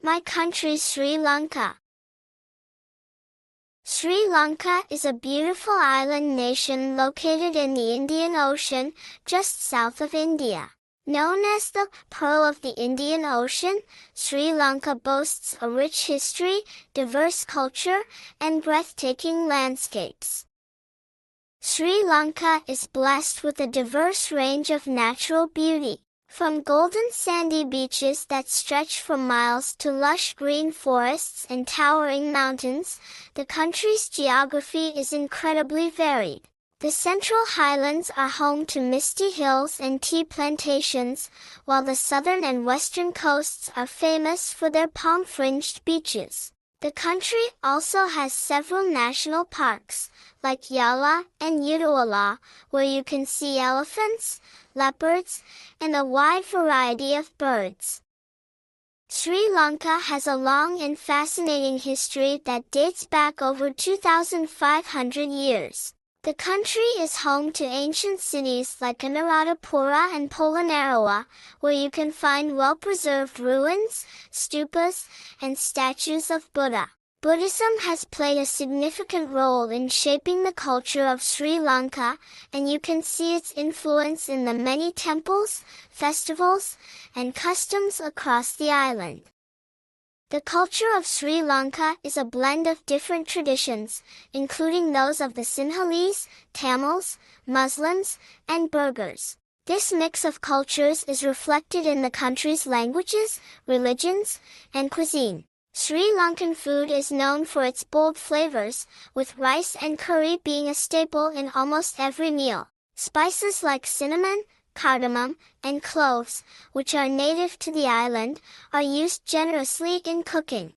My country Sri Lanka. Sri Lanka is a beautiful island nation located in the Indian Ocean, just south of India. Known as the Pearl of the Indian Ocean, Sri Lanka boasts a rich history, diverse culture, and breathtaking landscapes. Sri Lanka is blessed with a diverse range of natural beauty. From golden sandy beaches that stretch for miles to lush green forests and towering mountains, the country's geography is incredibly varied. The Central Highlands are home to misty hills and tea plantations, while the southern and western coasts are famous for their palm-fringed beaches. The country also has several national parks, like Yala and Uddawala, where you can see elephants, leopards, and a wide variety of birds. Sri Lanka has a long and fascinating history that dates back over 2,500 years. The country is home to ancient cities like Anuradhapura and Polonnaruwa, where you can find well-preserved ruins, stupas, and statues of Buddha. Buddhism has played a significant role in shaping the culture of Sri Lanka, and you can see its influence in the many temples, festivals, and customs across the island. The culture of Sri Lanka is a blend of different traditions, including those of the Sinhalese, Tamils, Muslims, and Burghers. This mix of cultures is reflected in the country's languages, religions, and cuisine. Sri Lankan food is known for its bold flavors, with rice and curry being a staple in almost every meal. Spices like cinnamon, cardamom, and cloves, which are native to the island, are used generously in cooking.